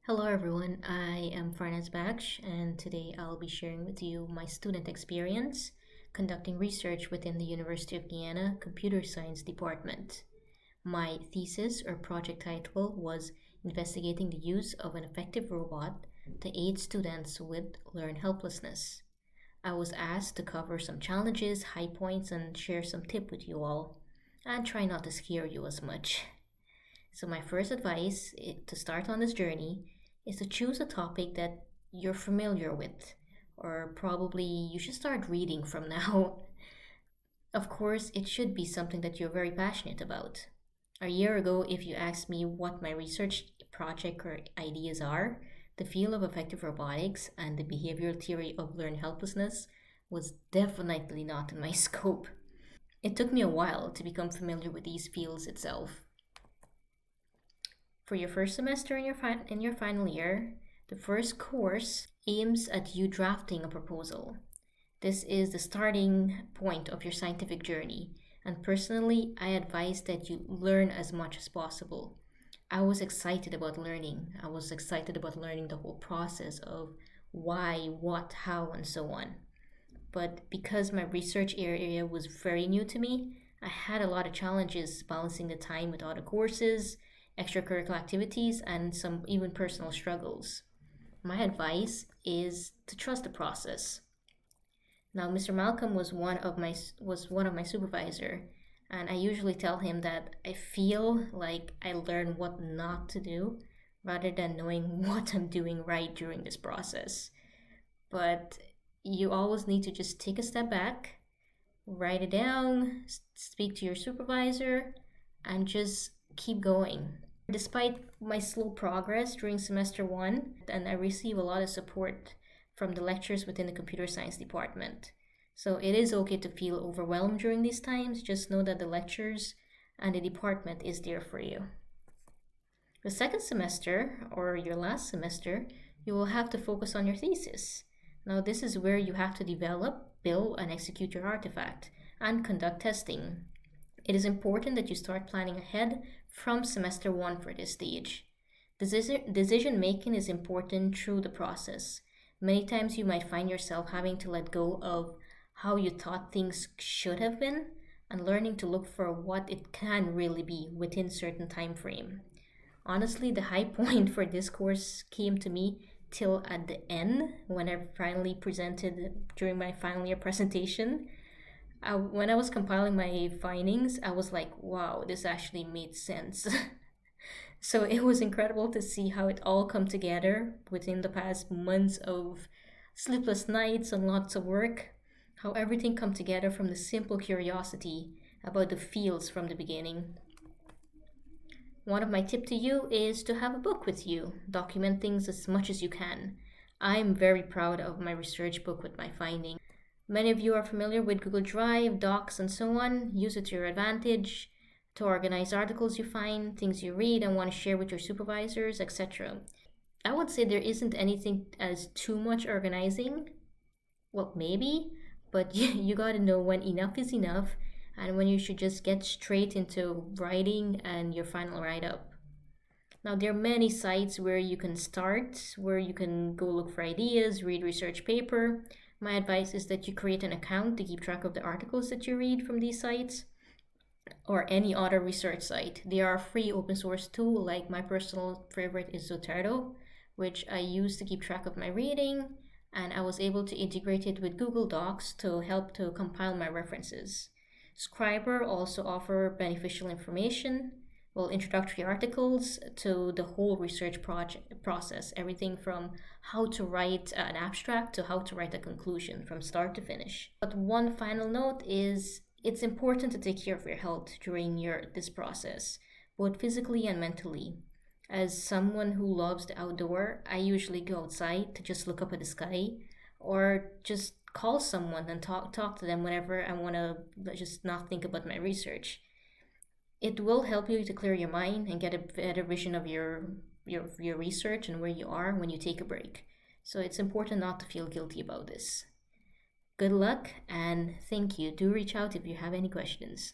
Hello everyone, I am Farnaz Baksh and today I'll be sharing with you my student experience conducting research within the University of Guyana Computer Science Department. My thesis or project title was investigating the use of an effective robot to aid students with learn helplessness. I was asked to cover some challenges, high points, and share some tip with you all and try not to scare you as much. So my first advice to start on this journey is to choose a topic that you're familiar with, or probably you should start reading from now. Of course, it should be something that you're very passionate about. A year ago, if you asked me what my research project or ideas are, the field of effective robotics and the behavioral theory of learned helplessness was definitely not in my scope. It took me a while to become familiar with these fields itself. For your first semester in your final year, the first course aims at you drafting a proposal. This is the starting point of your scientific journey, and personally, I advise that you learn as much as possible. I was excited about learning. I was excited about learning the whole process of why, what, how, and so on. But because my research area was very new to me, I had a lot of challenges balancing the time with other courses, extracurricular activities, and some even personal struggles. My advice is to trust the process. Now, Mr. Malcolm was one of my supervisor, and I usually tell him that I feel like I learn what not to do rather than knowing what I'm doing right during this process. But you always need to just take a step back, write it down, speak to your supervisor, and just keep going. Despite my slow progress during semester one, and I receive a lot of support from the lecturers within the computer science department. So it is okay to feel overwhelmed during these times. Just know that the lecturers and the department is there for you. The second semester, or your last semester, you will have to focus on your thesis. Now, this is where you have to develop, build, and execute your artifact and conduct testing. It is important that you start planning ahead from semester one for this stage. Decision making is important through the process. Many times you might find yourself having to let go of how you thought things should have been and learning to look for what it can really be within certain time frame. Honestly, the high point for this course came to me till at the end when I finally presented during my final year presentation. When I was compiling my findings, I was like, wow, this actually made sense. So it was incredible to see how it all come together within the past months of sleepless nights and lots of work. How everything come together from the simple curiosity about the fields from the beginning. One of my tip to you is to have a book with you. Document things as much as you can. I'm very proud of my research book with my findings. Many of you are familiar with Google Drive, Docs, and so on. Use it to your advantage to organize articles you find, things you read and want to share with your supervisors, etc. I would say there isn't anything as too much organizing. Well, maybe, but you gotta know when enough is enough and when you should just get straight into writing and your final write-up. Now, there are many sites where you can start, where you can go look for ideas, read research paper. My advice is that you create an account to keep track of the articles that you read from these sites or any other research site. They are a free open source tool, like my personal favorite is Zotero, which I use to keep track of my reading, and I was able to integrate it with Google Docs to help to compile my references. Scriber also offer beneficial information, well, introductory articles to the whole research project process, everything from how to write an abstract to how to write a conclusion from start to finish. But one final note is it's important to take care of your health during this process, both physically and mentally. As someone who loves the outdoor, I usually go outside to just look up at the sky or just call someone and talk to them whenever I want to just not think about my research. It will help you to clear your mind and get a better vision of your research and where you are when you take a break. So it's important not to feel guilty about this. Good luck and thank you. Do reach out if you have any questions.